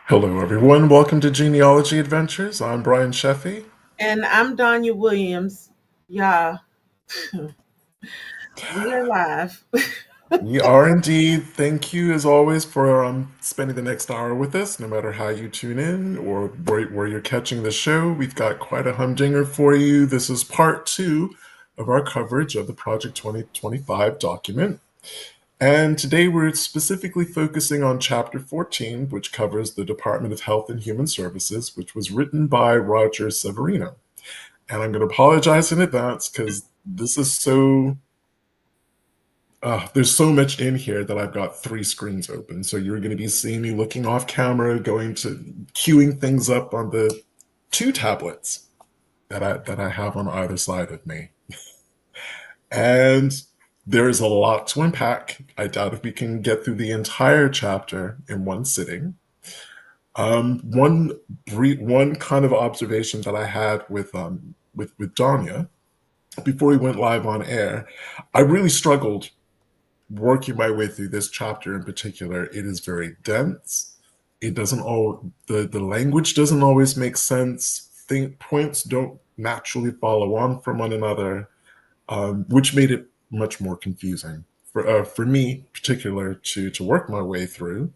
Hello, everyone. Welcome to Genealogy Adventures. I'm Brian Sheffy. And I'm Donya Williams. Yeah, we are live. We are indeed. Thank you, as always, for spending the next hour with us, no matter how you tune in or where you're catching the show. We've got quite a humdinger for you. This is part two of our coverage of the Project 2025 document. And today we're specifically focusing on Chapter 14, which covers the Department of Health and Human Services, which was written by Roger Severino. And I'm going to apologize in advance because this is there's so much in here that I've got three screens open. So you're going to be seeing me looking off camera, going to queuing things up on the two tablets that I have on either side of me. And there's a lot to unpack. I doubt if we can get through the entire chapter in one sitting. One kind of observation that I had with Danya before we went live on air, I really struggled working my way through this chapter in particular. It is very dense. It doesn't all the language doesn't always make sense. Points don't naturally follow on from one another, which made it much more confusing for me, particular to work my way through.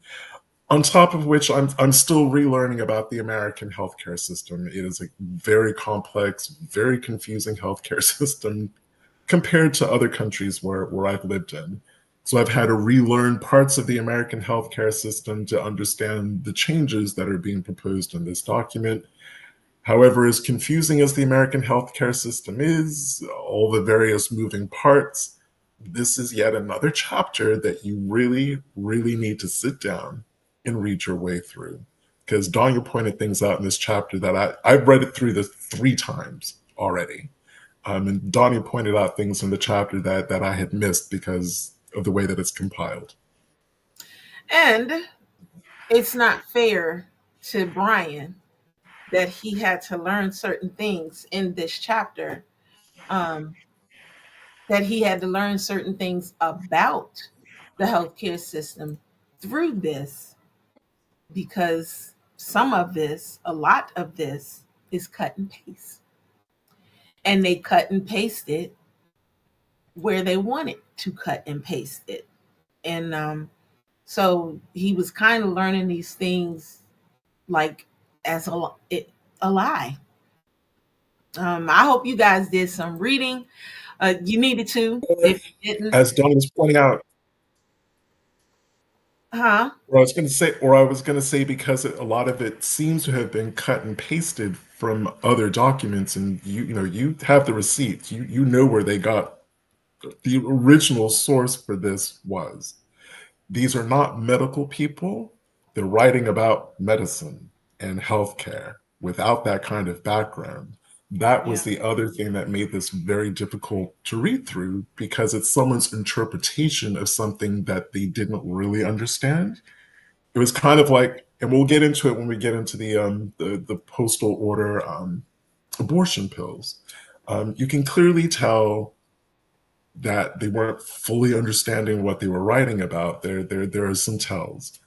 On top of which, I'm still relearning about the American healthcare system. It is a very complex, very confusing healthcare system compared to other countries where I've lived in. So I've had to relearn parts of the American healthcare system to understand the changes that are being proposed in this document. However, as confusing as the American healthcare system is, all the various moving parts, this is yet another chapter that you really, really need to sit down and read your way through. Because Danya pointed things out in this chapter that I've read it through this three times already. And Danya pointed out things in the chapter that I had missed because of the way that it's compiled. And it's not fair to Brian that he had to learn certain things in this chapter, um, that he had to learn certain things about the healthcare system through this, because some of this, a lot of this, is cut and paste. And they cut and paste it where they wanted to cut and paste it. And so he was kind of learning these things like as a lie. I hope you guys did some reading. You needed to. If you didn't, As Danya was pointing out, huh? I was going to say because a lot of it seems to have been cut and pasted from other documents, and you have the receipts. You know where they got the original source for this was. These are not medical people. They're writing about medicine and healthcare without that kind of background. That Yeah. was the other thing that made this very difficult to read through because it's someone's interpretation of something that they didn't really understand. It was kind of like, and we'll get into it when we get into the postal order abortion pills. You can clearly tell that they weren't fully understanding what they were writing about. There are some tells.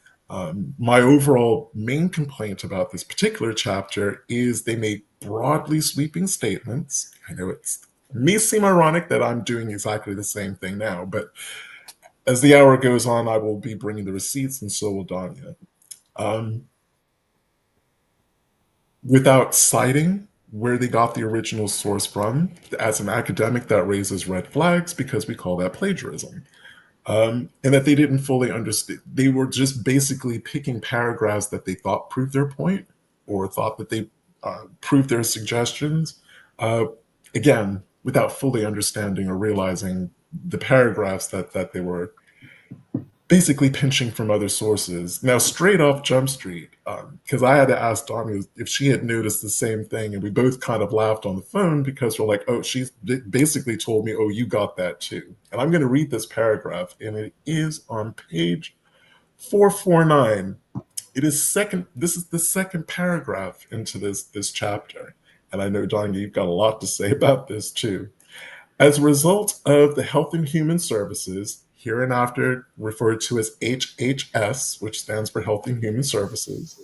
My overall main complaint about this particular chapter is they make broadly sweeping statements. I know it may seem ironic that I'm doing exactly the same thing now, but as the hour goes on, I will be bringing the receipts, and so will Danya. Um, Without citing where they got the original source from, as an academic, that raises red flags because we call that plagiarism. And that they didn't fully understand. They were just basically picking paragraphs that they thought proved their point or thought that they proved their suggestions. Uh, Again, without fully understanding or realizing the paragraphs that they were basically pinching from other sources. Now, straight off Jump Street, because I had to ask Dami if she had noticed the same thing, and we both kind of laughed on the phone because we're like, oh, she's basically told me, oh, you got that too. And I'm going to read this paragraph, and it is on page 449. It is second. This is the second paragraph into this chapter, and I know Danya, you've got a lot to say about this too. As a result of the Health and Human Services, hereinafter referred to as HHS, which stands for Health and Human Services,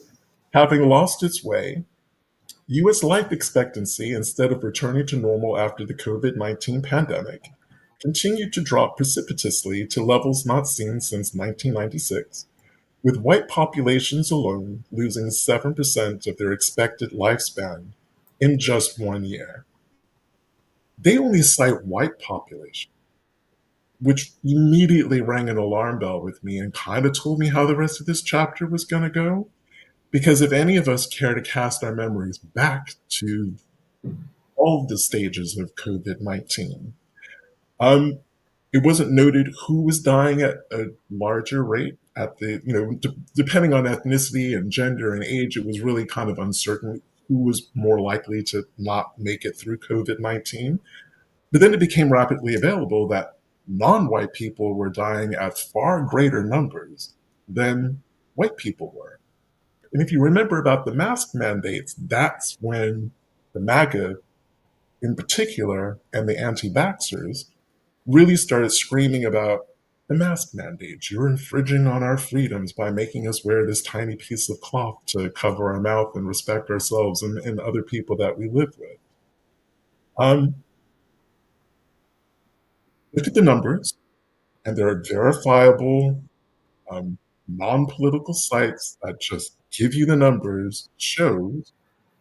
Having lost its way, U.S. life expectancy, instead of returning to normal after the COVID-19 pandemic, continued to drop precipitously to levels not seen since 1996, with white populations alone losing 7% of their expected lifespan in just 1 year. They only cite white population, which immediately rang an alarm bell with me and kind of told me how the rest of this chapter was going to go. Because if any of us care to cast our memories back to all the stages of COVID-19, um, it wasn't noted who was dying at a larger rate at depending on ethnicity and gender and age, it was really kind of uncertain who was more likely to not make it through COVID-19. But then it became rapidly available that non-white people were dying at far greater numbers than white people were. And if you remember about the mask mandates, that's when the MAGA in particular and the anti-vaxxers really started screaming about the mask mandates. You're infringing on our freedoms by making us wear this tiny piece of cloth to cover our mouth and respect ourselves and other people that we live with. Um, Look at the numbers, and there are verifiable non-political sites that just give you the numbers, shows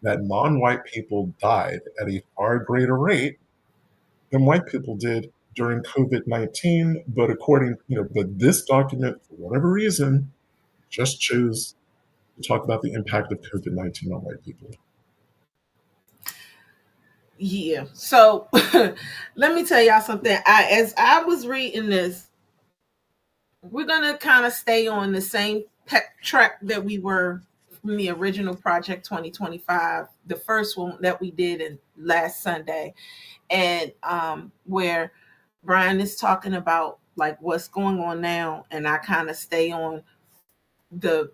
that non-white people died at a far greater rate than white people did during COVID-19. But this document, for whatever reason, just chose to talk about the impact of COVID-19 on white people. Yeah. So let me tell y'all something. As I was reading this, we're gonna kind of stay on the same track that we were from the original Project 2025, the first one that we did in last Sunday, and where Brian is talking about like what's going on now, and I kind of stay on the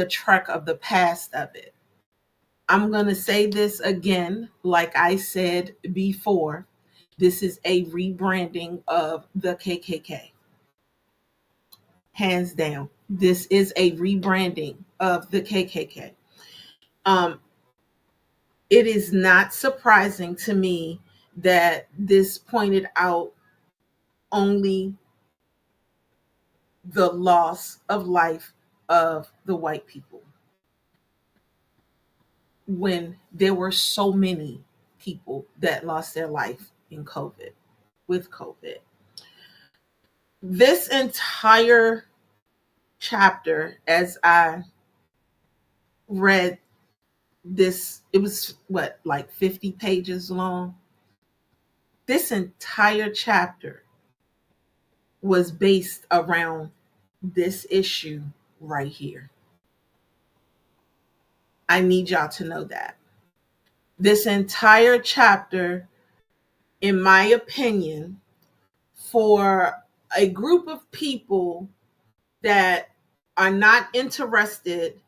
track of the past of it. I'm going to say this again, like I said before. This is a rebranding of the KKK. Hands down. This is a rebranding of the KKK. Um, it is not surprising to me that this pointed out only the loss of life of the white people when there were so many people that lost their life in COVID, with COVID. This entire chapter, as I read this, it was what, like 50 pages long? This entire chapter was based around this issue right here. I need y'all to know that. This entire chapter, in my opinion, for a group of people that are not interested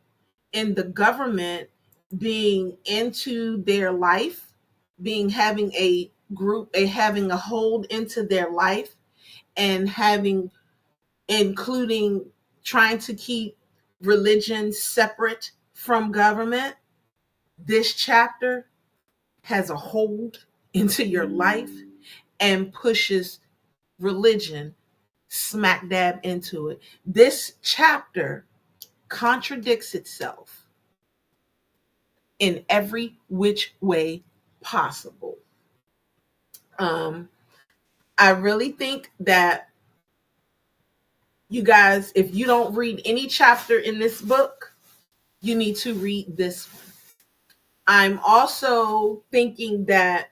in the government being into their life, being having a group, having a hold into their life, and having, including trying to keep religion separate from government. This chapter has a hold into your life and pushes religion smack dab into it. This chapter contradicts itself in every which way possible. I really think that you guys, if you don't read any chapter in this book, you need to read this one. I'm also thinking that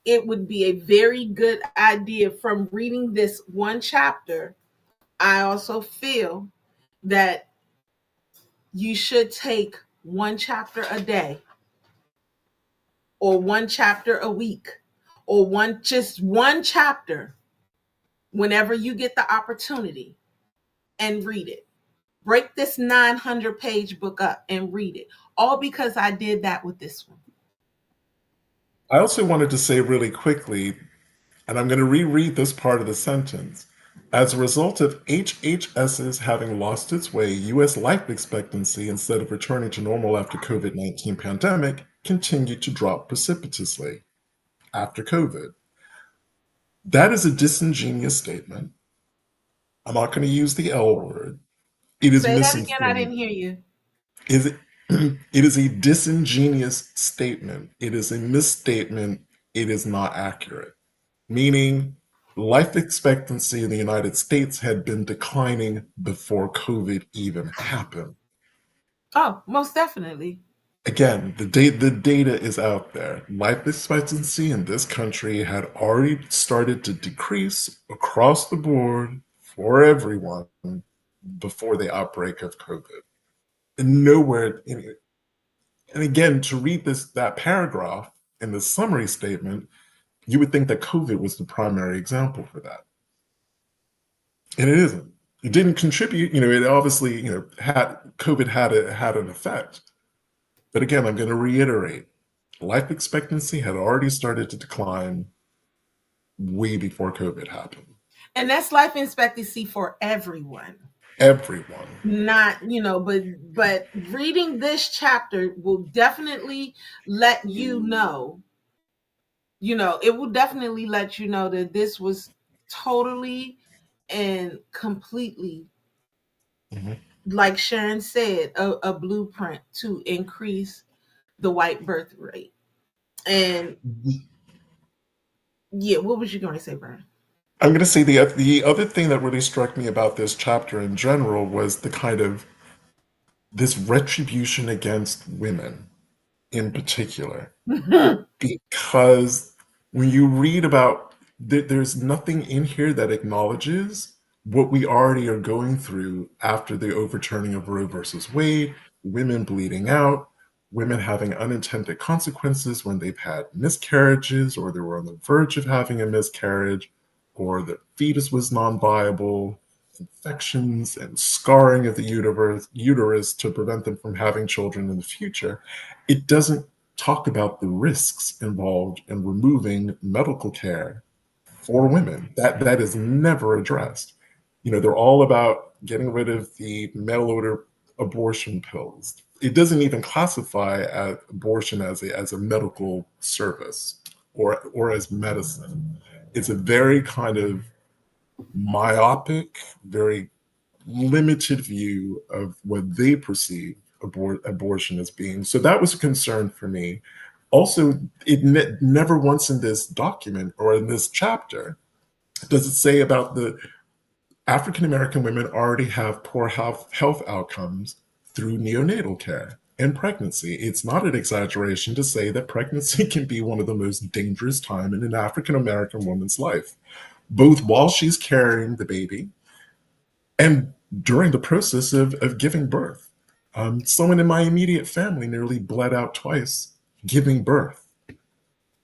it would be a very good idea from reading this one chapter. I also feel that you should take one chapter a day or one chapter a week or just one chapter whenever you get the opportunity and read it. Break this 900-page book up and read it. All because I did that with this one. I also wanted to say really quickly, and I'm going to reread this part of the sentence. As a result of HHS's having lost its way, US life expectancy, instead of returning to normal after COVID-19 pandemic, continued to drop precipitously after COVID. That is a disingenuous statement. I'm not going to use the L word. It is Say that again. I misinformed. didn't hear you. Is it, it is a disingenuous statement. It is a misstatement. It is not accurate. Meaning, life expectancy in the United States had been declining before COVID even happened. Oh, most definitely. Again, the data is out there. Life expectancy in this country had already started to decrease across the board for everyone before the outbreak of COVID. And nowhere, and again, to read that paragraph in the summary statement, you would think that COVID was the primary example for that. And it isn't. It didn't contribute. It obviously, had COVID had an effect. But again, I'm going to reiterate, life expectancy had already started to decline way before COVID happened. And that's life expectancy for everyone. Everyone. Not, but reading this chapter will definitely let you know, it will definitely let you know that this was totally and completely, Mhm. like Sharon said, a blueprint to increase the white birth rate. And yeah, what was you going to say, Brian? I'm going to say the other thing that really struck me about this chapter in general was the kind of this retribution against women in particular. Because when you read about there's nothing in here that acknowledges what we already are going through after the overturning of Roe versus Wade, women bleeding out, women having unintended consequences when they've had miscarriages or they were on the verge of having a miscarriage or the fetus was non-viable, infections and scarring of the uterus to prevent them from having children in the future. It doesn't talk about the risks involved in removing medical care for women. That is never addressed. They're all about getting rid of the mail order abortion pills. It doesn't even classify abortion as a medical service or as medicine. It's a very kind of myopic, very limited view of what they perceive abortion as being. So that was a concern for me. Also, never once in this document or in this chapter does it say about the African American women already have poor health outcomes through neonatal care and pregnancy. It's not an exaggeration to say that pregnancy can be one of the most dangerous time in an African American woman's life, both while she's carrying the baby and during the process of giving birth. Someone in my immediate family nearly bled out twice giving birth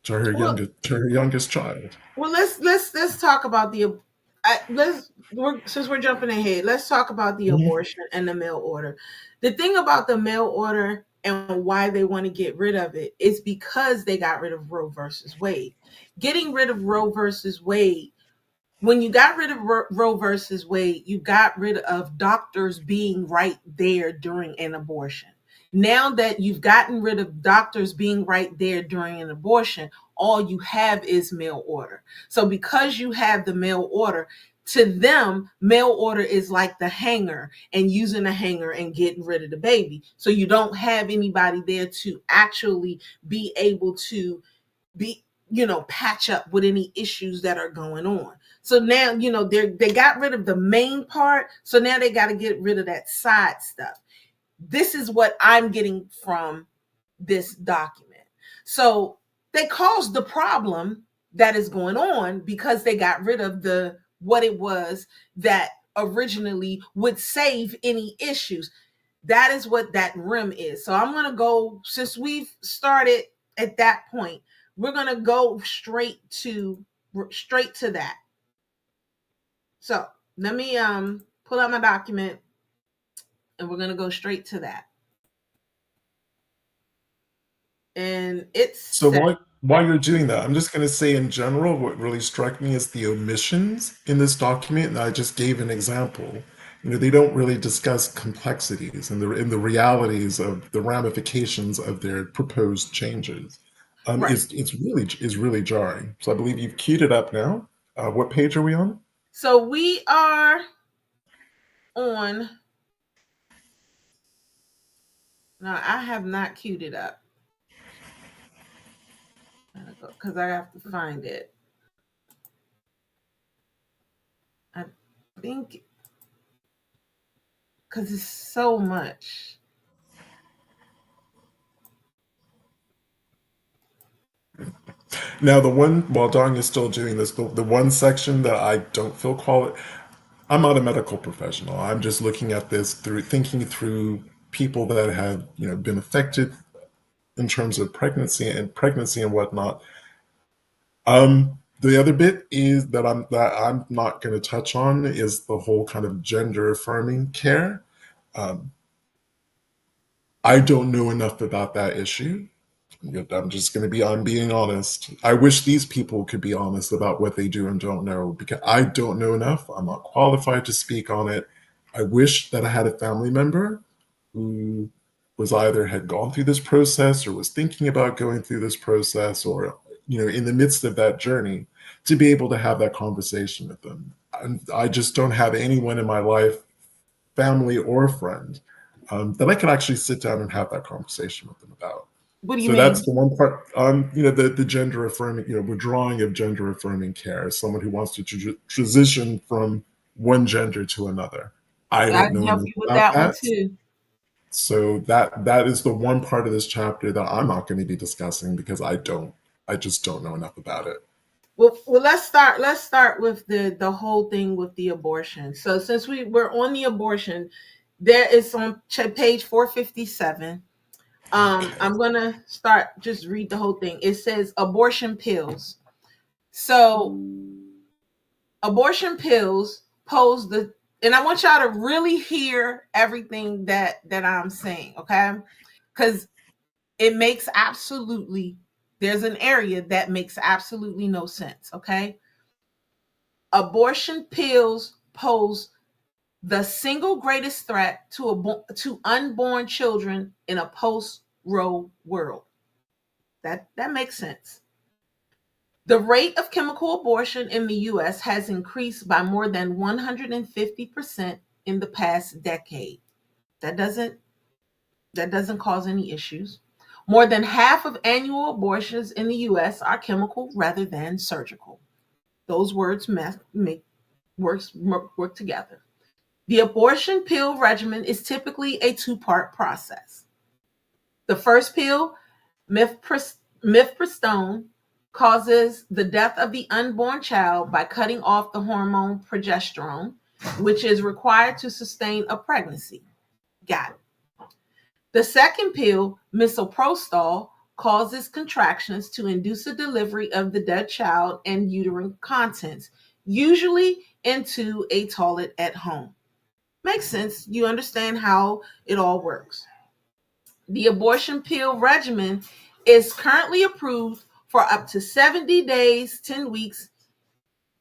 Well, to her youngest child. well, let's talk about the since we're jumping ahead, let's talk about the Mhm. abortion and the mail order. The thing about the mail order and why they want to get rid of it is because they got rid of Roe versus Wade. Getting rid of Roe versus Wade, when you got rid of Roe versus Wade, you got rid of doctors being right there during an abortion. Now that you've gotten rid of doctors being right there during an abortion, all you have is mail order. So because you have the mail order, to them, mail order is like the hanger and using a hanger and getting rid of the baby. So you don't have anybody there to actually be able to be patch up with any issues that are going on. So now they got rid of the main part, so now they got to get rid of that side stuff. This is what I'm getting from this document. So they caused the problem that is going on because they got rid of the what it was that originally would save any issues. That is what that rim is. So I'm going to go, since we've started at that point, we're going to go straight to that. So let me pull out my document and we're going to go straight to that. And it So says, why? While you're doing that, I'm just going to say in general, what really struck me is the omissions in this document, and I just gave an example. They don't really discuss complexities and the realities of the ramifications of their proposed changes. Right. It's really jarring. So I believe you've queued it up now. What page are we on? So we are on. No, I have not queued it up because I have to find it. I think because it's so much. Now, while Dong is still doing this, the one section that I don't feel I'm not a medical professional. I'm just looking at this through thinking through people that have, been affected in terms of pregnancy and whatnot. The other bit is that I'm not going to touch on is the whole kind of gender affirming care. Um, I don't know enough about that issue. I'm being honest. I wish these people could be honest about what they do and don't know because I don't know enough. I'm not qualified to speak on it. I wish that I had a family member who was either had gone through this process or was thinking about going through this process or, in the midst of that journey to be able to have that conversation with them. And I just don't have anyone in my life, family or friend, that I could actually sit down and have that conversation with them about. What do you So that's mean? the one part. The gender affirming, withdrawing of gender affirming care. Someone who wants to transition from one gender to another. I I don't can know help enough you with about that one that. too. So that is the one part of this chapter that I'm not going to be discussing because I just don't know enough about it. Well, let's start. Let's start with the whole thing with the abortion. So since we're on the abortion, there is on page 457. Okay. I'm gonna start just read the whole thing. It says abortion pills. So abortion pills pose the, and I want y'all to really hear everything that I'm saying, okay? Because it makes absolutely, there's an area that makes absolutely no sense, okay? Abortion pills pose the single greatest threat to unborn children in a post-Roe world. That makes sense. The rate of chemical abortion in the US has increased by more than 150% in the past decade. That doesn't that doesn't cause any issues. More than half of annual abortions in the US are chemical rather than surgical. Those words work together. The abortion pill regimen is typically a two-part process. The first pill, mifepristone, causes the death of the unborn child by cutting off the hormone progesterone, which is required to sustain a pregnancy. Got it. The second pill, misoprostol, causes contractions to induce a delivery of the dead child and uterine contents, usually into a toilet at home. Makes sense. You understand how it all works. The abortion pill regimen is currently approved for up to 70 days, 10 weeks.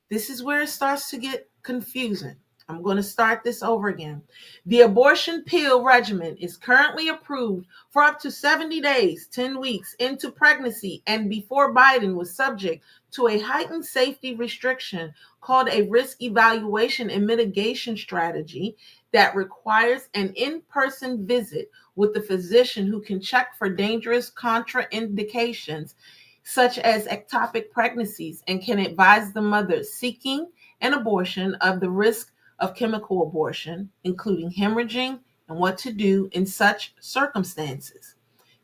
This is where it starts to get confusing. I'm going to start this over again. The abortion pill regimen is currently approved for up to 70 days, 10 weeks into pregnancy, and before Biden was subject to a heightened safety restriction called a risk evaluation and mitigation strategy that requires an in person visit with the physician who can check for dangerous contraindications such as ectopic pregnancies and can advise the mother seeking an abortion of the risk of chemical abortion, including hemorrhaging and what to do in such circumstances.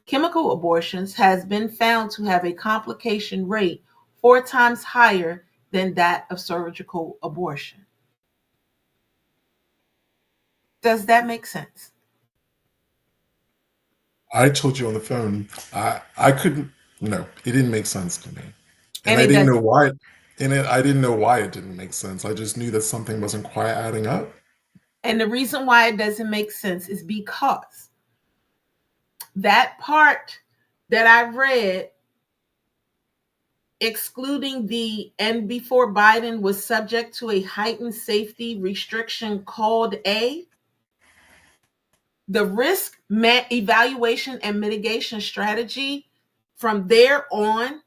Chemical abortions has been found to have a complication rate 4 times higher than that of surgical abortion. Does that make sense? I told you on the phone, I couldn't. No, it didn't make sense to me, and And I it didn't know doesn't. why. I didn't know why it didn't make sense. I just knew that something wasn't quite adding up. And the reason why it doesn't make sense is because that part that I read excluding the and before Biden was subject to a heightened safety restriction called a the risk evaluation and mitigation strategy from there on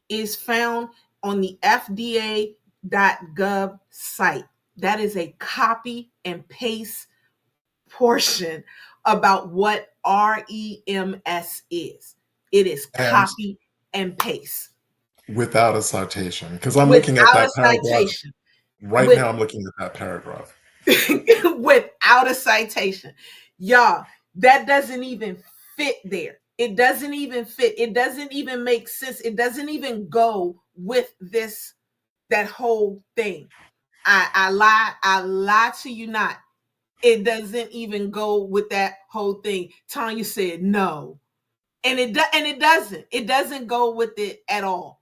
is found on the FDA.gov site. That is a copy and paste portion about what REMS is. It is And copy and paste without a citation, because I'm looking at without a that paragraph citation. right With now. I'm looking at that paragraph. without a citation. Y'all, that doesn't even fit there. It doesn't even fit. It doesn't even make sense. It doesn't even go with this, that whole thing. I lie to you not. It doesn't even go with that whole thing. Tanya said no. And it doesn't. It doesn't go with it at all,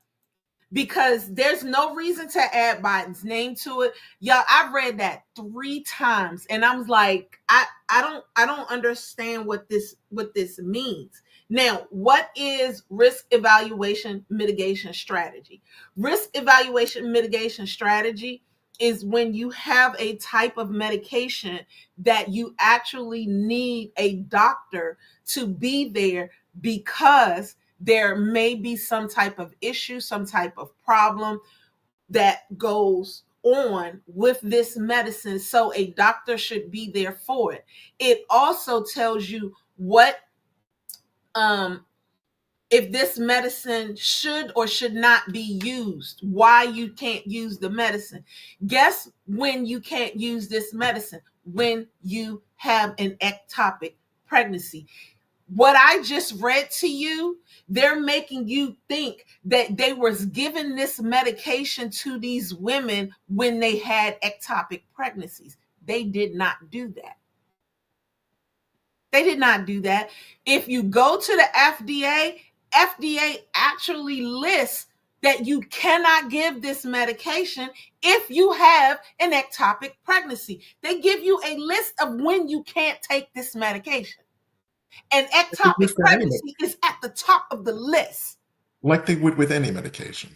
because there's no reason to add Biden's name to it. Y'all, I've read that 3 times and I was like, I don't understand what this means. Now, what is risk evaluation mitigation strategy? Risk evaluation mitigation strategy is when you have a type of medication that you actually need a doctor to be there because there may be some type of issue, some type of problem that goes on with this medicine. So a doctor should be there for it. It also tells you what um if this medicine should or should not be used, why you can't use the medicine. Guess when you can't use this medicine? When you have an ectopic pregnancy. What I just read to you, they're making you think that they was giving this medication to these women when they had ectopic pregnancies. They did not do that. They did not do that. If you go to the FDA actually lists that you cannot give this medication if you have an ectopic pregnancy. They give you a list of when you can't take this medication. And Like they would ectopic for any, pregnancy is at the top of the list. like they would with any medication.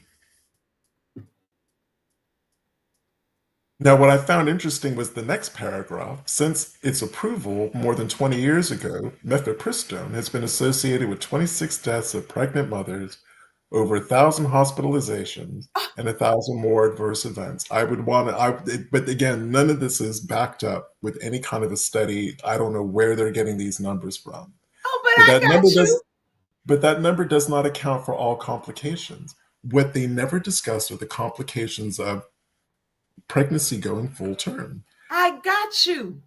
Now, what I found interesting was the next paragraph. Since its approval more than 20 years ago, mifepristone has been associated with 26 deaths of pregnant mothers, over 1,000 hospitalizations, and 1,000 more adverse events. I would want to, but again, none of this is backed up with any kind of a study. I don't know where they're getting these numbers from. Oh, but But I that number got you. does, but that number does not account for all complications. What they never discuss are the complications of pregnancy going full term. I got you. Mhm.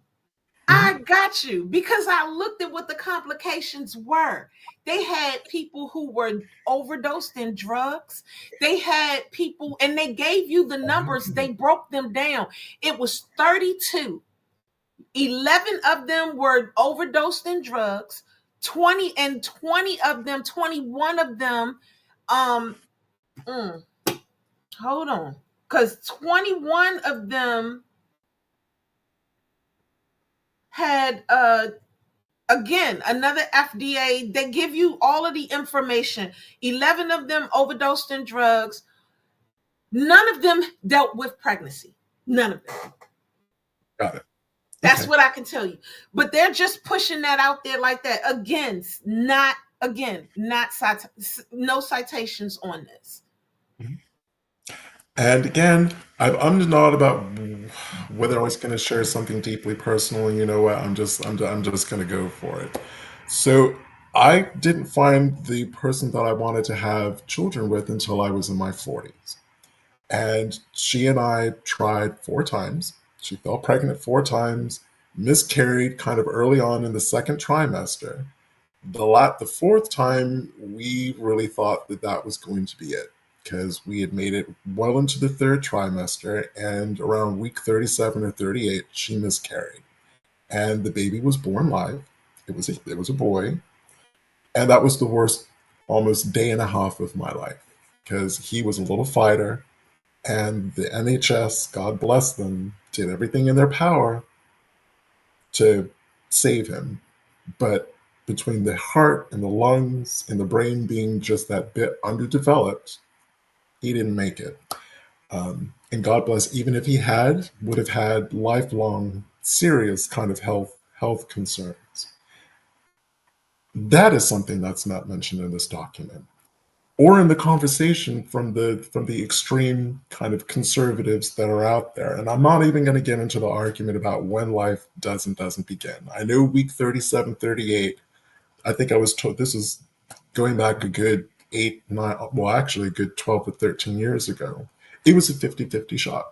I got you because I looked at what the complications were. They had people who were overdosed in drugs. They had people, and they gave you the numbers, they broke them down. It was 32. 11 of them were overdosed in drugs. 20 of them, 21 of them, um, mm, hold on, because 21 of them had again another FDA. They give you all of the information. 11 of them overdosed in drugs. None of them dealt with pregnancy. None of them. Got it. That's Okay. what I can tell you. But they're just pushing that out there like that. Not no citations on this. Mhm. And again, I'm not about whether I was going to share something deeply personal. And you know what? I'm just going to go for it. So I didn't find the person that I wanted to have children with until I was in my 40s. And she and I tried 4 times. She fell pregnant 4 times, miscarried kind of early on in the second trimester. The fourth time, we really thought that that was going to be it because we had made it well into the third trimester, and around week 37 or 38, she miscarried, and the baby was born live. It was a boy, and that was the worst almost day and a half of my life because he was a little fighter, and the NHS, God bless them, did everything in their power to save him. But between the heart and the lungs and the brain being just that bit underdeveloped, He didn't make it. And God bless, even if he had, would have had lifelong, serious kind of health concerns. That is something that's not mentioned in this document, or in the conversation from the extreme kind of conservatives that are out there. And I'm not even going to get into the argument about when life does and doesn't begin. I know week 37, 38. I think I was told this is going back a good 8, 9, well, actually a good 12 to 13 years ago. It was a 50-50 shot.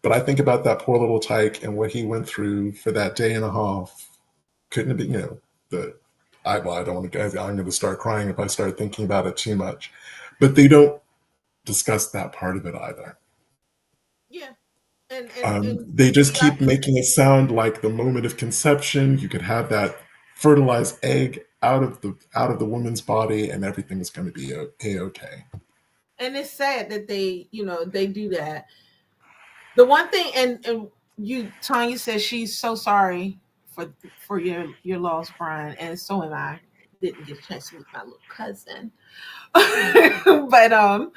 But I think about that poor little tyke and what he went through for that day and a half. Couldn't it be, the I don't want to, I'm going to start crying if I start thinking about it too much. But they don't discuss that part of it either. Yeah, and They just black. keep making it sound like the moment of conception, you could have that fertilized egg out of the woman's body, and everything is going to be okay. And it's sad that they do that. The one thing, and Tanya says she's so sorry for your loss, Brian, and so am I. Didn't get a chance to meet my little cousin, but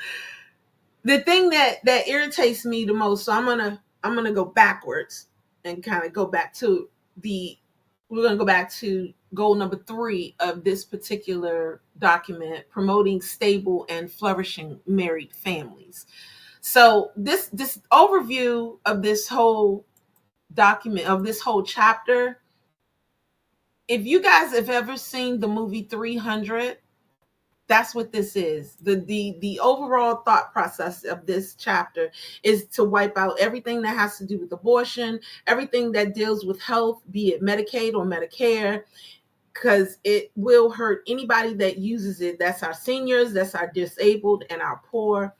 the thing that irritates me the most. So I'm gonna go backwards and kind of go back to the. We're gonna go back to goal number 3 of this particular document, promoting stable and flourishing married families. So this overview of this whole document, of this whole chapter, if you guys have ever seen the movie 300, that's what this is. The overall thought process of this chapter is to wipe out everything that has to do with abortion, everything that deals with health, be it Medicaid or Medicare, because it will hurt anybody that uses it. That's our seniors, that's our disabled, and our poor.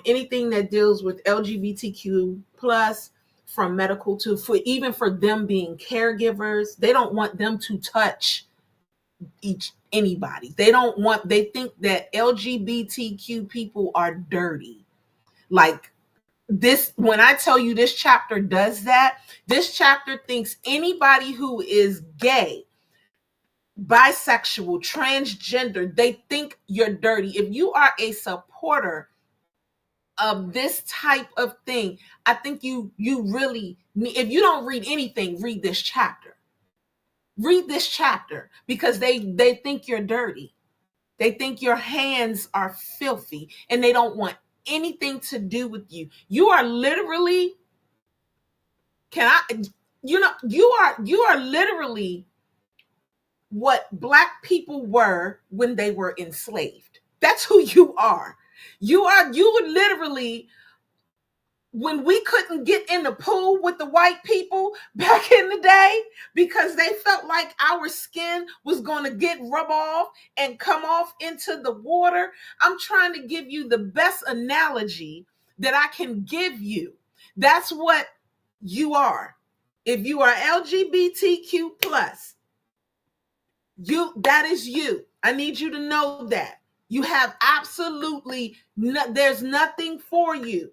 Anything that deals with LGBTQ plus, from medical to for even for them being caregivers, they don't want them to touch anybody. They think that LGBTQ people are dirty. Like this, when I tell you this chapter does that, this chapter thinks anybody who is gay, bisexual, transgender, they think you're dirty. If you are a supporter of this type of thing, I think you really need, if you don't read anything, read this chapter. Read this chapter, because they think you're dirty. They think your hands are filthy and they don't want anything to do with you. You are literally, can I, you are literally what black people were when they were enslaved. That's who you are. You were literally, when we couldn't get in the pool with the white people back in the day because they felt like our skin was going to get rub off and come off into the water. I'm trying to give you the best analogy that I can give you. That's what you are. If you are LGBTQ plus, that is you. I need you to know that. You have absolutely there's nothing for you.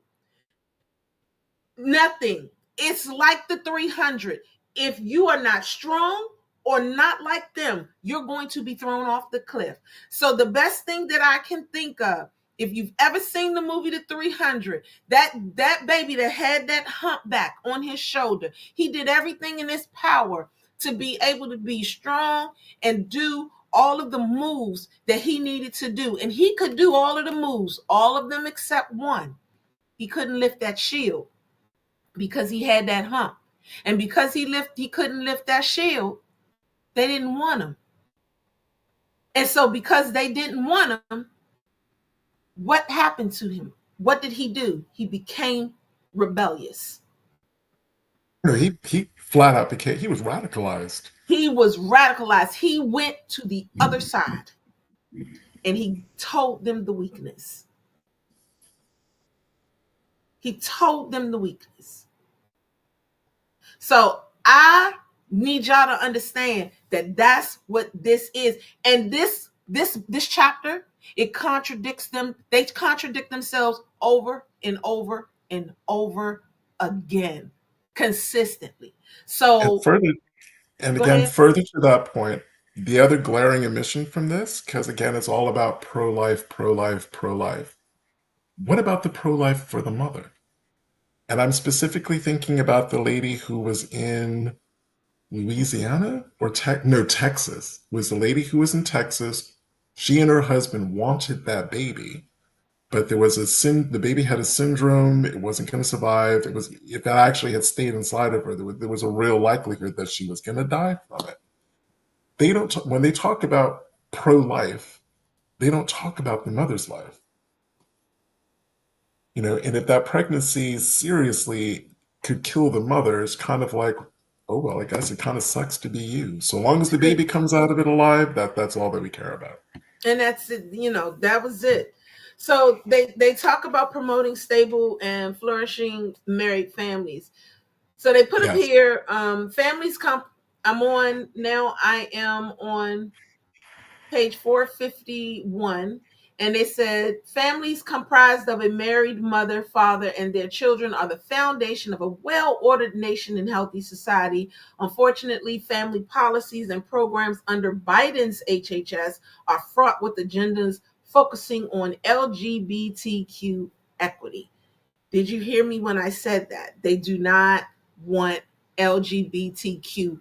Nothing. It's like the 300. If you are not strong or not like them, you're going to be thrown off the cliff. So the best thing that I can think of, if you've ever seen the movie The 300, that baby that had that humpback on his shoulder, he did everything in his power to be able to be strong and do all of the moves that he needed to do. And he could do all of the moves, all of them except one. He couldn't lift that shield because he had that hump. And because he couldn't lift that shield, they didn't want him. And so because they didn't want him, what happened to him? What did he do? He became rebellious. He flat out became, he was radicalized. He was radicalized. He went to the other side and he told them the weakness. He told them the weakness. So I need y'all to understand that that's what this is. And this chapter, it contradicts them. They contradict themselves over and over and over again, consistently. And So further, and go again, ahead. further to that point, The other glaring omission from this, because again, it's all about pro life, pro life, pro life. What about the pro life for the mother? And I'm specifically thinking about the lady who was in Louisiana or no, Texas. Was the lady who was in Texas. She and her husband wanted that baby, but there was the baby had a syndrome. It wasn't going to survive. If that actually had stayed inside of her, there was a real likelihood that she was going to die from it. They don't, when they talk about pro life, they don't talk about the mother's life. And if that pregnancy seriously could kill the mother, it's kind of like, oh well, I guess it kind of sucks to be you. So long as the baby comes out of it alive, that's all that we care about. And that's it, that was it. So they talk about promoting stable and flourishing married families. So they put up Yes. here, families I am on page 451, and they said families comprised of a married mother, father, and their children are the foundation of a well-ordered nation and healthy society. Unfortunately, family policies and programs under Biden's HHS are fraught with agendas focusing on LGBTQ equity. Did you hear me when I said that? They do not want LGBTQ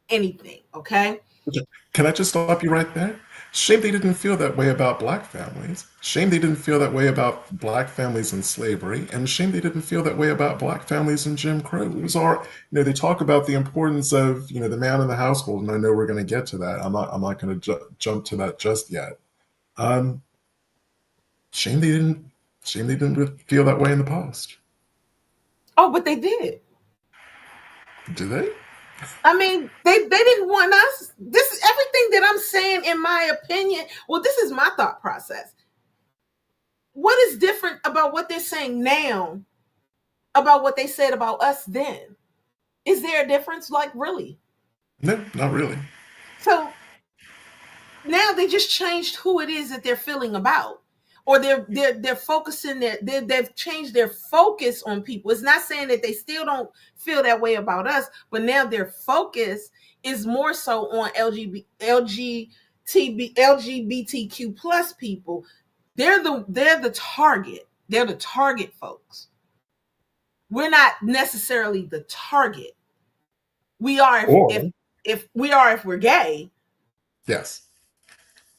anything, okay? Okay. Can I just stop you right there? Shame they didn't feel that way about black families. Shame they didn't feel that way about black families in slavery. And shame they didn't feel that way about black families in Jim Crow. It was all, they talk about the importance of, the man in the household. And I know we're going to get to that. I'm not going to jump to that just yet. Um, shame they didn't, shame they didn't feel that way in the past. Oh, but they did. Do they? I mean, they didn't want us. This is everything that I'm saying, in my opinion. Well, this is my thought process. What is different about what they're saying now about what they said about us then? Is there a difference? Like, really? No, not really. So now they just changed who it is that they're feeling about, or they're focusing they've changed their focus on people. It's not saying that they still don't feel that way about us, but now their focus is more so on LGBTQ plus people. They're the target. They're the target folks. We're not necessarily the target. We are Or, if we are if we're gay. yes.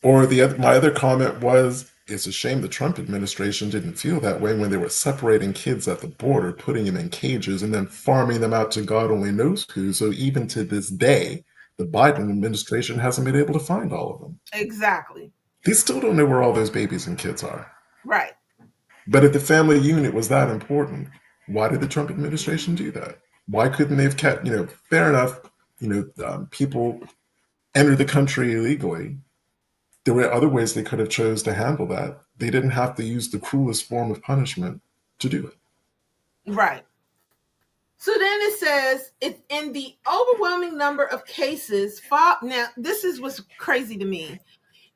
Or my other comment was, it's a shame the Trump administration didn't feel that way when they were separating kids at the border, putting them in cages, and then farming them out to God only knows who. So even to this day, the Biden administration hasn't been able to find all of them. Exactly. They still don't know where all those babies and kids are. Right. But if the family unit was that important, why did the Trump administration do that? Why couldn't they have kept, fair enough, people enter the country illegally. There were other ways they could have chose to handle that. They didn't have to use the cruelest form of punishment to do it. Right. So then it says it's in the overwhelming number of cases. Now, this is what's crazy to me.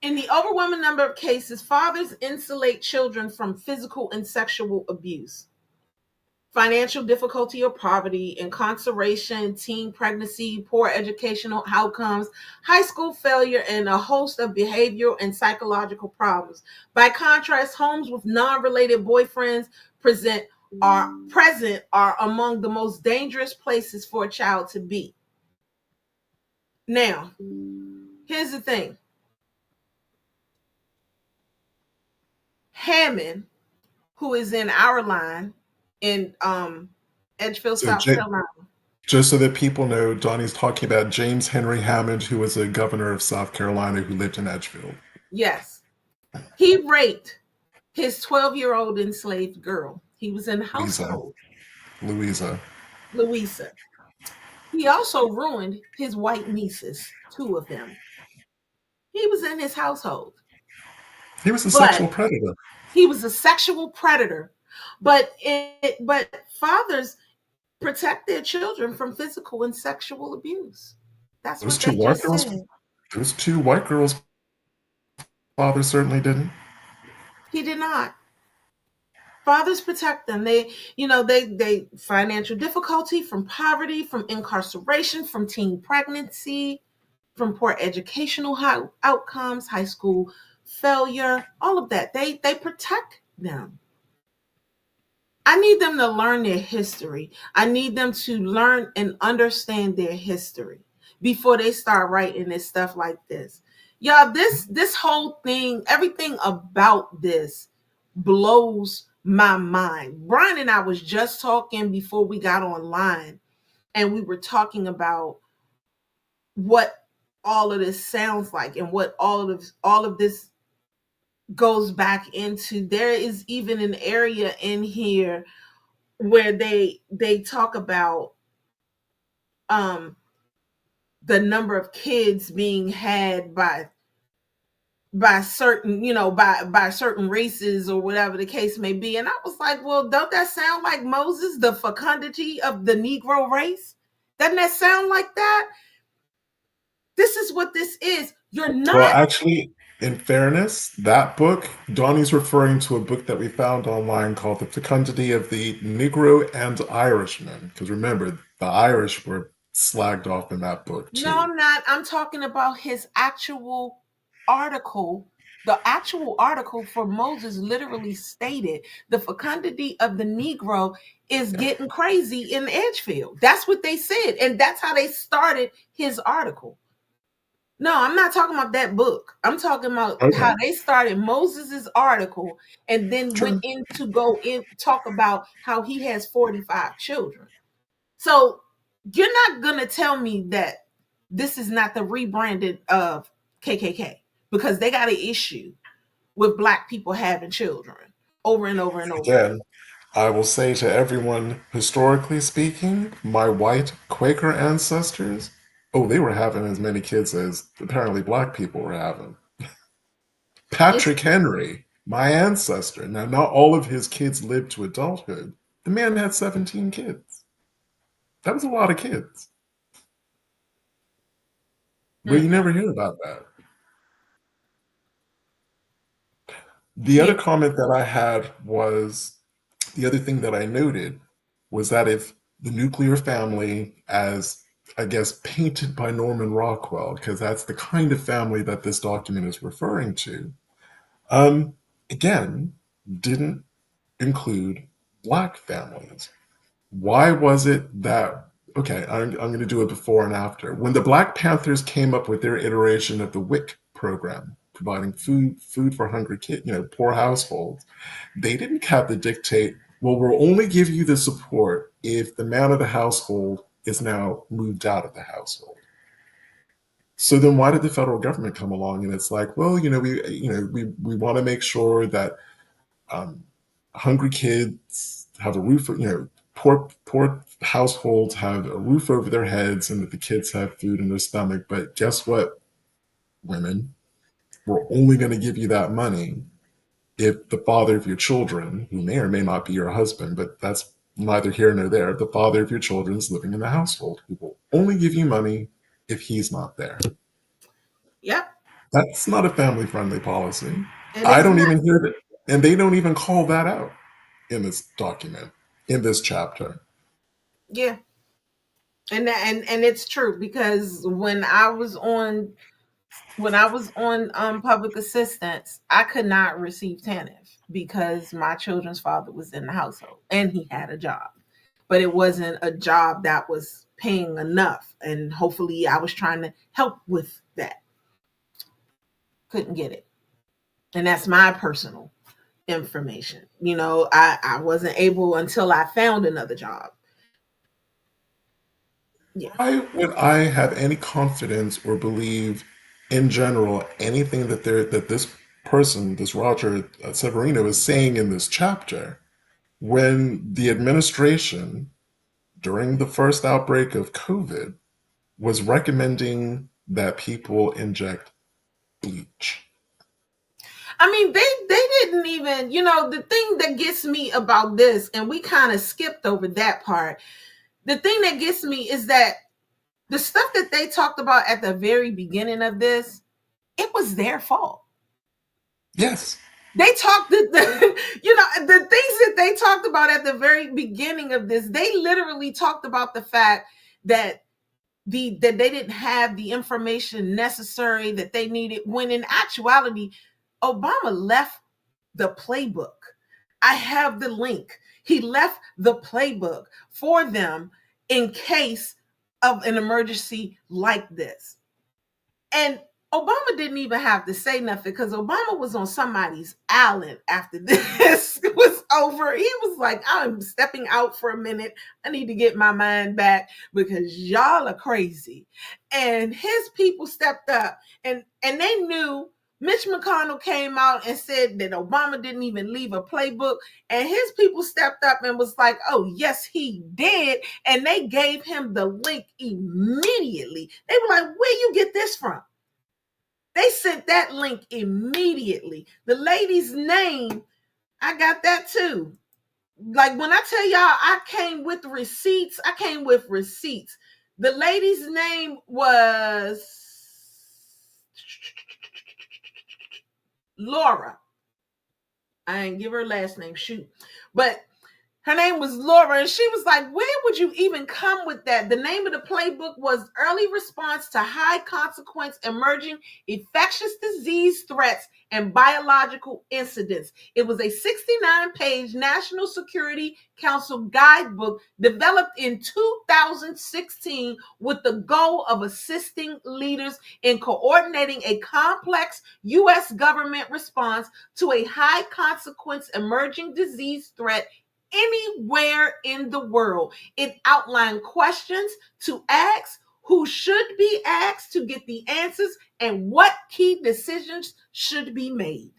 In the overwhelming number of cases, fathers insulate children from physical and sexual abuse, financial difficulty or poverty, incarceration, teen pregnancy, poor educational outcomes, high school failure, and a host of behavioral and psychological problems. By contrast, homes with non-related boyfriends are among the most dangerous places for a child to be. Now, here's the thing. Hammond, who is in our line in Edgefield, So, South Carolina. just so that people know, Donnie's talking about James Henry Hammond, who was a governor of South Carolina who lived in Edgefield. Yes. He raped his 12-year-old enslaved girl. He was in the household. Louisa. Louisa. He also ruined his white nieces, two of them. He was in his household. He was a But sexual predator. he was a sexual predator. But fathers protect their children from physical and sexual abuse. That's Those what two that white just girls, said. those two white girls' fathers certainly didn't. He did not. Fathers protect them. They financial difficulty, from poverty, from incarceration, from teen pregnancy. from poor educational outcomes, high school failure, all of that. They protect them. I need them to learn their history. I need them to learn and understand their history before they start writing this stuff like this. Y'all, this whole thing, everything about this blows my mind. Brian and I was just talking before we got online, and we were talking about what all of this sounds like and what all of this goes back into. There is even an area in here where they talk about um the number of kids being had by certain, by certain races or whatever the case may be. And I was like, well, don't that sound like Moses, the fecundity of the Negro race? Doesn't that sound like that? This is what this is. You're Well, not. actually, in fairness, that book, Donnie's referring to a book that we found online called The Fecundity of the Negro and Irishman. Because remember, the Irish were slagged off in that book No, too. I'm not. I'm talking about his actual article. The actual article for Moses literally stated the fecundity of the Negro is Yeah. getting crazy in Edgefield. That's what they said. And that's how they started his article. No, I'm not talking about that book. I'm talking about how Okay. they started Moses's article and then went Sure. in to go in talk about how he has 45 children. So you're not gonna tell me that this is not the rebranded of KKK, because they got an issue with black people having children over and over and over again. Again, I will say to everyone, historically speaking, my white Quaker ancestors, oh, they were having as many kids as apparently black people were having. It's Patrick Henry, my ancestor. Now, not all of his kids lived to adulthood. The man had 17 kids. That was a lot of kids. But you mm-mm. never hear about that. The Yeah, other comment that I had was the other thing that I noted was that if the nuclear family, as I guess painted by Norman Rockwell, because that's the kind of family that this document is referring to, um, again, didn't include black families. Why was it that, okay, I'm going to do it before and after. When the Black Panthers came up with their iteration of the WIC program, providing food for hungry kids, poor households, they didn't have to dictate, well, we'll only give you the support if the man of the household is now moved out of the household. So then why did the federal government come along and it's like, well, we want to make sure that um, hungry kids have a roof, poor households have a roof over their heads and that the kids have food in their stomach. But guess what, women? We're only going to give you that money if the father of your children, who may or may not be your husband, but that's neither here nor there, the father of your children is living in the household. We will only give you money if he's not there. yep. That's not a family friendly policy. It I is don't not. even hear it. And they don't even call that out in this document, in this chapter. Yeah. And it's true, because when I was on public assistance, I could not receive TANF because my children's father was in the household and he had a job. But it wasn't a job that was paying enough. And hopefully I was trying to help with that. Couldn't get it. And that's my personal information. I wasn't able until I found another job. Yeah. Why would I have any confidence or believe in general anything that this person, this Roger Severino, is saying in this chapter when the administration during the first outbreak of COVID was recommending that people inject bleach? I mean, they didn't even, the thing that gets me about this, and we kind of skipped over that part. The thing that gets me is that the stuff that they talked about at the very beginning of this, it was their fault. Yes. They talked the things that they talked about at the very beginning of this, they literally talked about the fact that that they didn't have the information necessary that they needed, when in actuality Obama left the playbook. I have the link. He left the playbook for them in case of an emergency like this. And Obama didn't even have to say nothing because Obama was on somebody's island after this was over. He was like, I'm stepping out for a minute. I need to get my mind back because y'all are crazy. And his people stepped up, and they knew. Mitch McConnell came out and said that Obama didn't even leave a playbook, and his people stepped up and was like, oh, yes, he did. And they gave him the link immediately. They were like, where you get this from? They sent that link immediately. The lady's name, I got that too. Like when I tell y'all I came with receipts, I came with receipts. The lady's name was Laura. I didn't give her last name, shoot. But her name was Laura, and she was like, where would you even come with that? The name of the playbook was Early Response to High Consequence Emerging Infectious Disease Threats and Biological Incidents. It was a 69-page National Security Council guidebook developed in 2016 with the goal of assisting leaders in coordinating a complex U.S. government response to a high consequence emerging disease threat anywhere in the world. It outlined questions to ask, who should be asked to get the answers, and what key decisions should be made.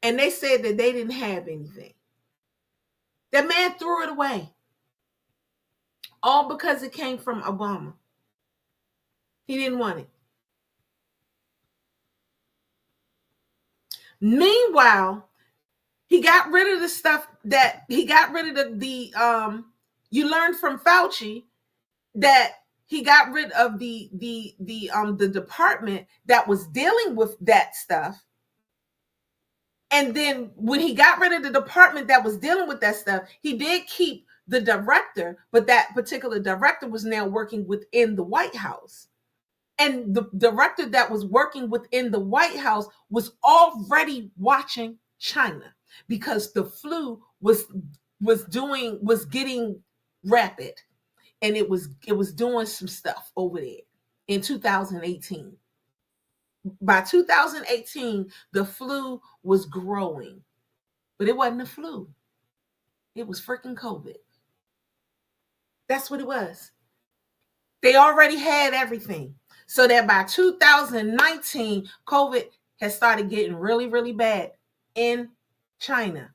And they said that they didn't have anything. That man threw it away. All because it came from Obama. He didn't want it. Meanwhile, he got rid of the stuff that he got rid of the you learned from Fauci that he got rid of the department that was dealing with that stuff. And then when he got rid of the department that was dealing with that stuff, he did keep the director, but that particular director was now working within the White House. And the director that was working within the White House was already watching China because the flu was getting rapid, and it was doing some stuff over there in 2018. By 2018, the flu was growing, but it wasn't the flu. It was freaking COVID. That's what it was. They already had everything. So that by 2019, COVID has started getting really, really bad in China.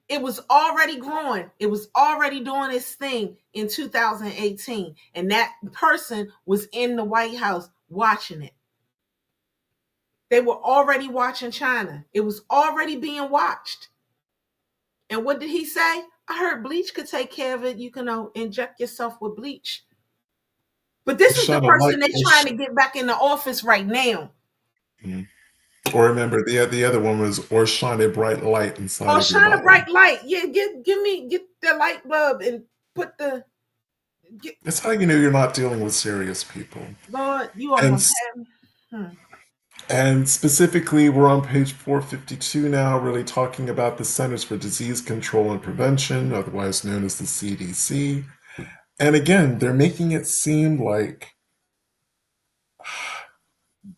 It was already growing. It was already doing its thing in 2018. And that person was in the White House watching it. They were already watching China. It was already being watched. And what did he say? I heard bleach could take care of it. You can inject yourself with bleach. But this is the person they're trying to get back in the office right now. Mm-hmm. Or remember, the other one was, or shine a bright light inside of your shine body. A bright light. Yeah, get the light bulb and put the. That's how you know you're not dealing with serious people. Lord, you almost have. And specifically, we're on page 452 now, really talking about the Centers for Disease Control and Prevention, otherwise known as the CDC. And again, they're making it seem like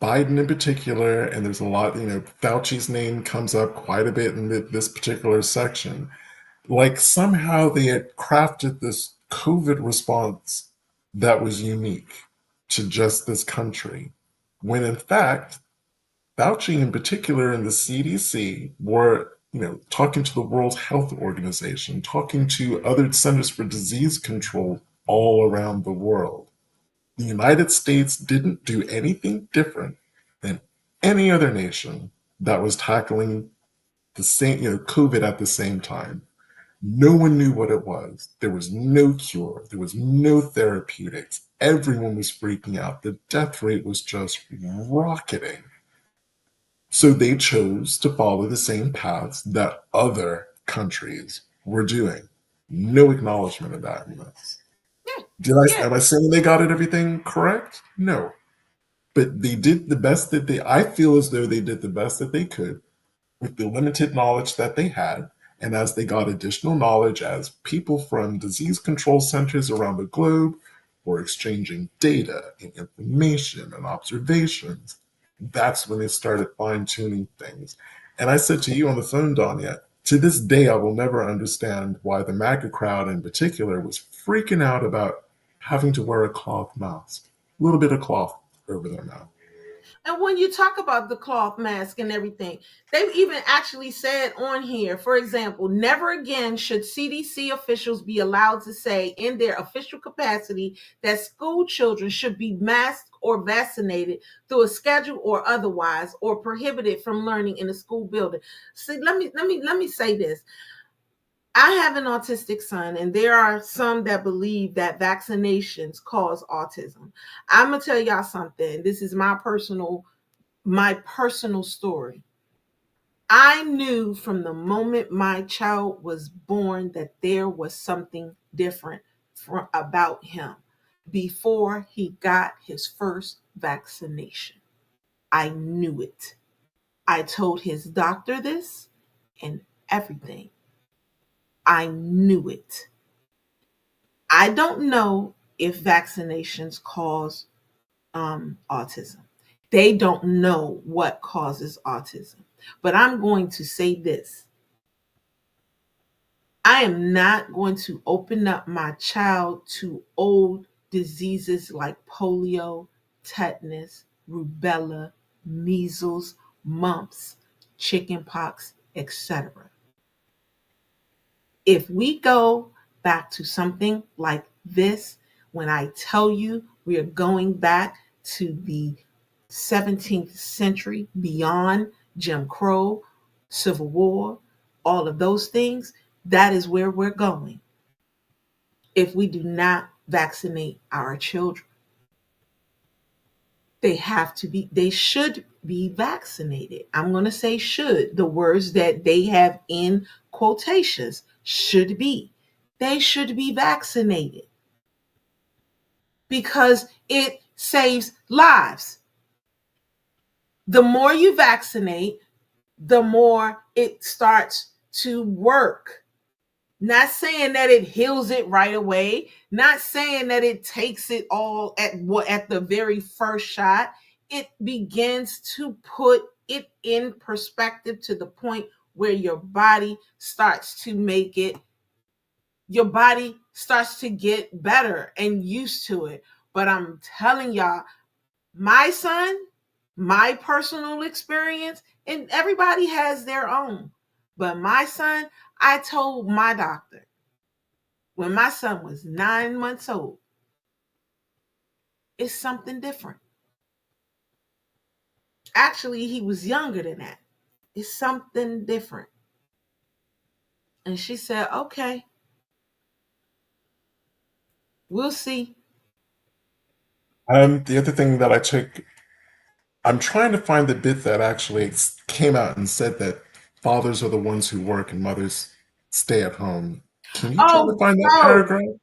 Biden in particular, and there's a lot, Fauci's name comes up quite a bit in this particular section. Like somehow they had crafted this COVID response that was unique to just this country, when in fact, Fauci in particular and the CDC were, talking to the World Health Organization, talking to other centers for disease control all around the world. The United States didn't do anything different than any other nation that was tackling the same, COVID at the same time. No one knew what it was. There was no cure. There was no therapeutics. Everyone was freaking out. The death rate was just rocketing. So they chose to follow the same paths that other countries were doing. No acknowledgement of that in this. Yeah. Am I saying they got it everything correct? No. But they did the best that I feel as though they did the best that they could with the limited knowledge that they had. And as they got additional knowledge, as people from disease control centers around the globe were exchanging data and information and observations, that's when they started fine tuning things. And I said to you on the phone, Danya, to this day, I will never understand why the MAGA crowd in particular was freaking out about having to wear a cloth mask, a little bit of cloth over their mouth. And when you talk about the cloth mask and everything, they've even actually said on here, for example, never again should CDC officials be allowed to say in their official capacity that school children should be masked or vaccinated through a schedule or otherwise, or prohibited from learning in a school building. See, let me say this. I have an autistic son, and there are some that believe that vaccinations cause autism. I'm gonna tell y'all something. This is my personal story. I knew from the moment my child was born that there was something different about him before he got his first vaccination. I knew it. I told his doctor this and everything. I knew it. I don't know if vaccinations cause autism. They don't know what causes autism. But I'm going to say this. I am not going to open up my child to old diseases like polio, tetanus, rubella, measles, mumps, chickenpox, etc. If we go back to something like this, when I tell you we are going back to the 17th century, beyond Jim Crow, Civil War, all of those things, that is where we're going if we do not vaccinate our children. They should be vaccinated. I'm going to say should, the words that they have in quotations, should be. They should be vaccinated because it saves lives. The more you vaccinate, the more it starts to work. Not saying that it heals it right away, not saying that it takes it all at the very first shot. It begins to put it in perspective to the point where your body starts to get better and used to it. But I'm telling y'all, my son, my personal experience, and everybody has their own. But my son, I told my doctor when my son was 9 months old, it's something different. Actually, he was younger than that. It's something different. And she said, okay, we'll see. The other thing that I took, I'm trying to find the bit that actually came out and said that fathers are the ones who work and mothers stay at home. Can you try to Oh, find that oh, paragraph?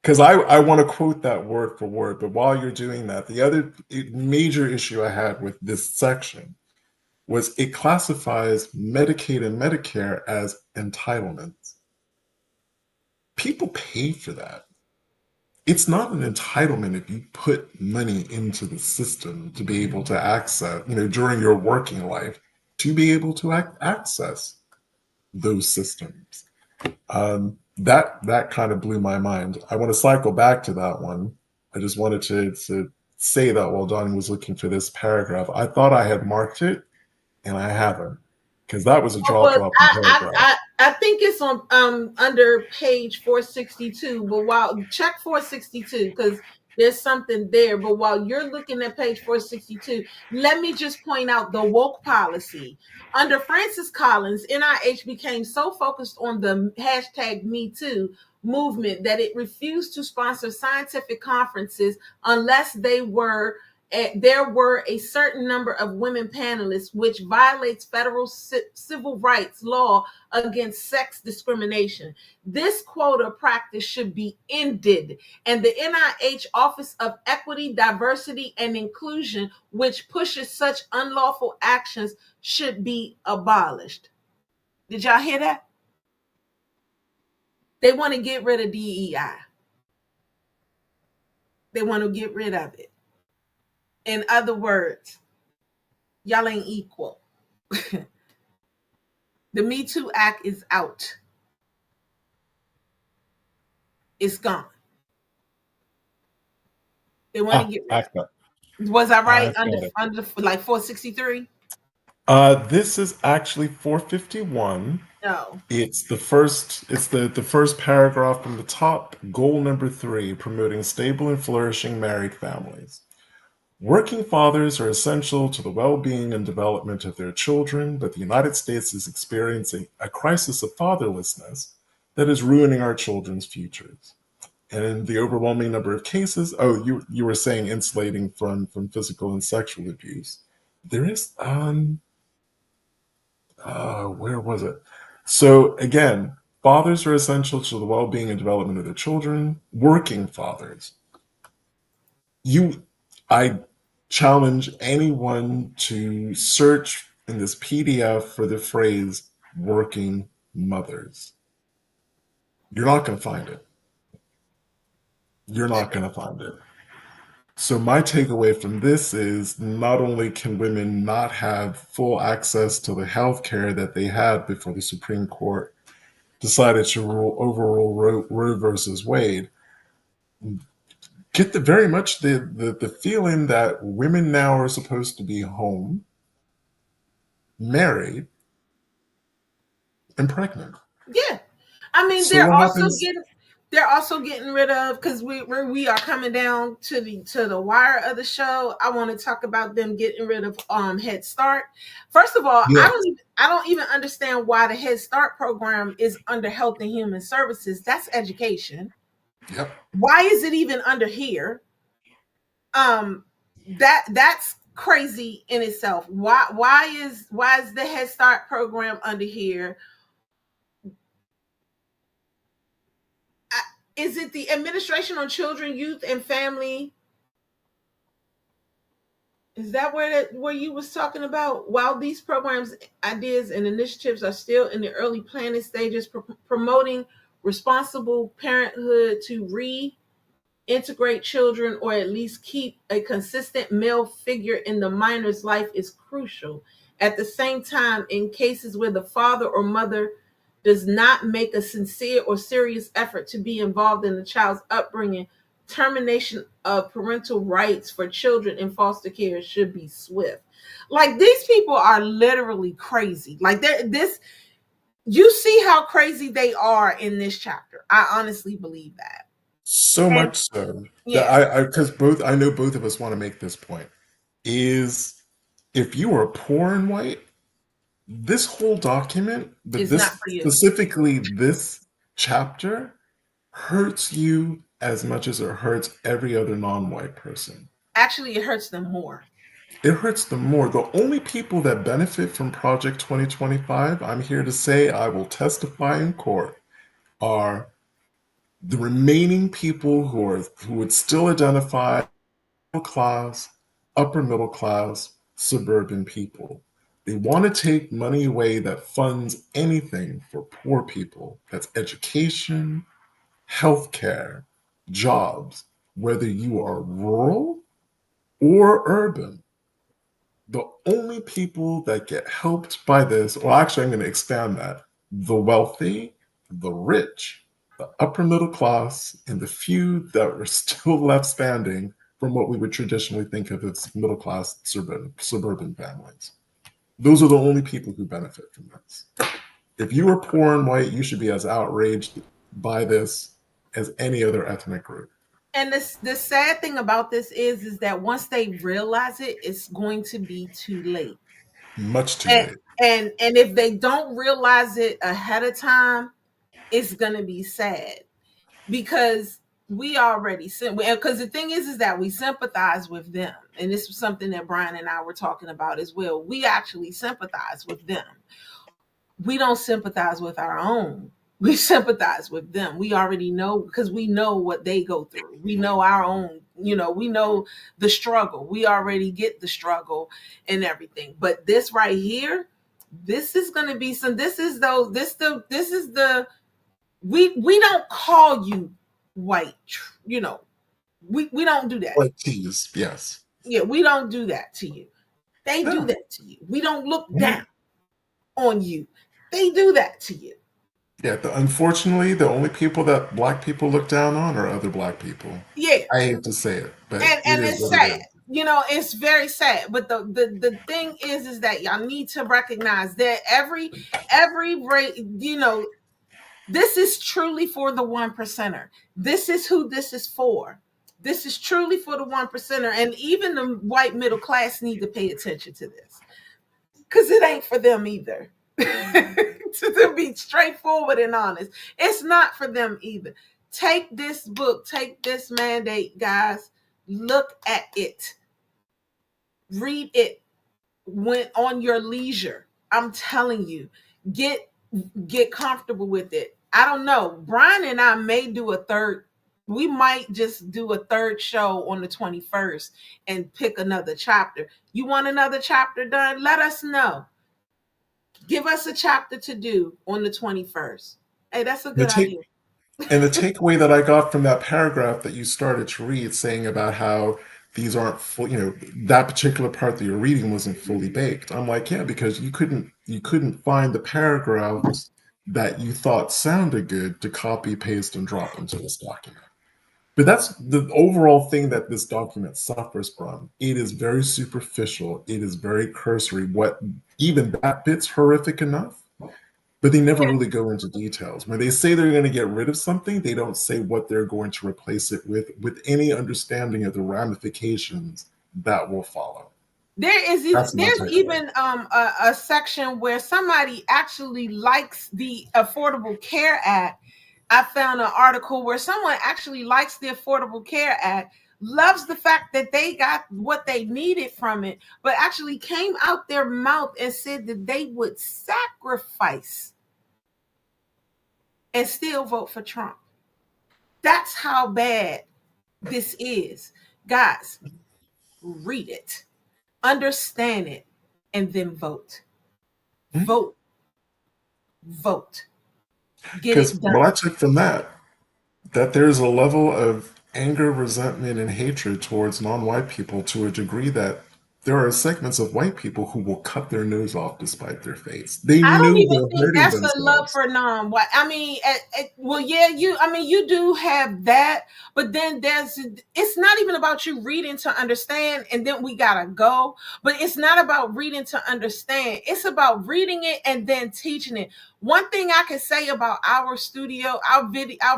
Because I want to quote that word for word. But while you're doing that, the other major issue I had with this section was it classifies Medicaid and Medicare as entitlements. People pay for that. It's not an entitlement if you put money into the system to be able to access, during your working life, to be able to access those systems. That kind of blew my mind. I want to cycle back to that one. I just wanted to say that while Donnie was looking for this paragraph, I thought I had marked it, and I haven't, because that was a jaw well, dropping paragraph. I think it's on under page 462. But while check 462 because there's something there. But while you're looking at page 462, let me just point out the woke policy. Under Francis Collins, NIH became so focused on the hashtag Me Too movement that it refused to sponsor scientific conferences unless they were there were a certain number of women panelists, which violates federal civil rights law against sex discrimination. This quota practice should be ended, and the NIH Office of Equity, Diversity, and Inclusion, which pushes such unlawful actions, should be abolished. Did y'all hear that? They want to get rid of DEI. They want to get rid of it. In other words, y'all ain't equal. The Me Too Act is out. It's gone. They want to get rid of it. Was I right? I've got it. Under like 463? This is actually 451. No. It's the first paragraph from the top, goal number 3, promoting stable and flourishing married families. Working fathers are essential to the well-being and development of their children, but the United States is experiencing a crisis of fatherlessness that is ruining our children's futures. And in the overwhelming number of cases, oh, you were saying insulating from physical and sexual abuse. There is where was it? So again, fathers are essential to the well-being and development of their children. Working fathers. I challenge anyone to search in this PDF for the phrase working mothers. You're not going to find it. You're not going to find it. So my takeaway from this is not only can women not have full access to the health care that they had before the Supreme Court decided to overrule Roe versus Wade, get very much the feeling that women now are supposed to be home, married, and pregnant. Yeah. I mean, So what happens? they're also getting rid of, because we are coming down to the wire of the show. I want to talk about them getting rid of Head Start. First of all, Yeah. I don't even understand why the Head Start program is under Health and Human Services. That's education. Yep. Why is it even under here? That's crazy in itself. Why is the Head Start program under here? Is it the Administration on Children, Youth, and Family? Is that where you was talking about? While these programs, ideas, and initiatives are still in the early planning stages, promoting responsible parenthood to reintegrate children, or at least keep a consistent male figure in the minor's life, is crucial. At the same time, in cases where the father or mother does not make a sincere or serious effort to be involved in the child's upbringing, termination of parental rights for children in foster care should be swift. Like, these people are literally crazy. Like, you see how crazy they are in this chapter. I honestly believe that. So And much so that yeah, because I know both of us want to make this point, is if you are poor and white, this whole document, but it's not this for you. specifically this chapter, hurts you as much as it hurts every other non-white person. Actually, it hurts them more. It hurts them more. The only people that benefit from Project 2025, I'm here to say I will testify in court, are the remaining people who would still identify middle class, upper middle class, suburban people. They want to take money away that funds anything for poor people. That's education, healthcare, jobs, whether you are rural or urban. The only people that get helped by this, well, actually, I'm going to expand that, the wealthy, the rich, the upper middle class, and the few that are still left standing from what we would traditionally think of as middle class suburban families. Those are the only people who benefit from this. If you are poor and white, you should be as outraged by this as any other ethnic group. And the sad thing about this is that once they realize it, it's going to be too late. Much too And late. and if they don't realize it ahead of time, it's gonna be sad. Because we already because the thing is that we sympathize with them, and this was something that Brian and I were talking about as well. We actually sympathize with them. We don't sympathize with our own. We sympathize with them. We already know because we know what they go through. We know our own, we know the struggle. We already get the struggle and everything. But this right here, this is going to be some this is those this is the we don't call you white, we don't do that. Like teas, yes. Yeah, we don't do that to you. They do No. that to you. We don't look Mhm. down on you. They do that to you. Yeah, unfortunately, the only people that black people look down on are other black people. Yeah, I hate to say it, but it and is it's what it sad. is. It's very sad. But the thing is that y'all need to recognize that every rate, this is truly for the one percenter. This is who this is for. This is truly for the one percenter, and even the white middle class need to pay attention to this because it ain't for them either. To be straightforward and honest, it's not for them either. Take this book, take this mandate, guys. Look at it, read it when on your leisure. I'm telling you, get get comfortable with it. I don't know. Brian and I may do a third. We might just do a third show on the 21st and pick another chapter. You want another chapter done? Let us know. Give us a chapter to do on the 21st. Hey, that's a The good take idea. and the takeaway that I got from that paragraph that you started to read, saying about how these aren't full, that particular part that you're reading wasn't fully baked. I'm like, yeah, because you couldn't find the paragraphs that you thought sounded good to copy, paste, and drop into this document. But that's the overall thing that this document suffers from. It is very superficial. It is very cursory. What even that bit's horrific enough, but they never really go into details. When they say they're going to get rid of something, they don't say what they're going to replace it with any understanding of the ramifications that will follow. That's my There's takeaway. even a section where somebody actually likes the Affordable Care Act. I found an article where someone actually likes the Affordable Care Act, loves the fact that they got what they needed from it, but actually came out their mouth and said that they would sacrifice and still vote for Trump. That's how bad this is. Guys, read it, understand it, and then vote. Vote, vote. Get Because it what done. I took from that there's a level of anger, resentment, and hatred towards non-white people to a degree that there are segments of white people who will cut their nose off despite their face. They I don't knew even they're think hurting that's a love themselves. for non-white. I mean, well, yeah, you do have that, but then it's not even about you reading to understand, and then we gotta go. But it's not about reading to understand. It's about reading it and then teaching it. One thing I can say about our studio, our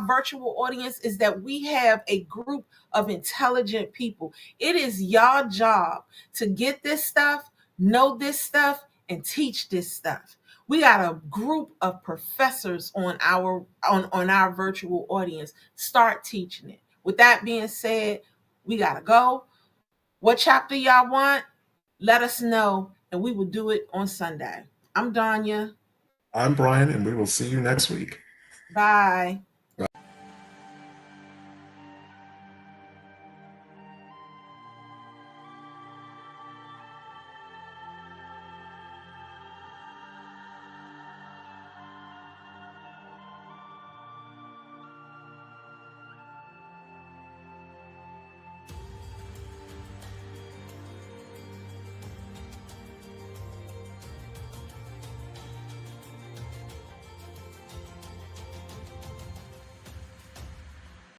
virtual audience is that we have a group of intelligent people. It is your job to get this stuff, know this stuff, and teach this stuff. We got a group of professors on our virtual audience. Start teaching it. With that being said, we gotta go. What chapter y'all want? Let us know, and we will do it on Sunday. I'm Danya. I'm Brian, and we will see you next week. Bye.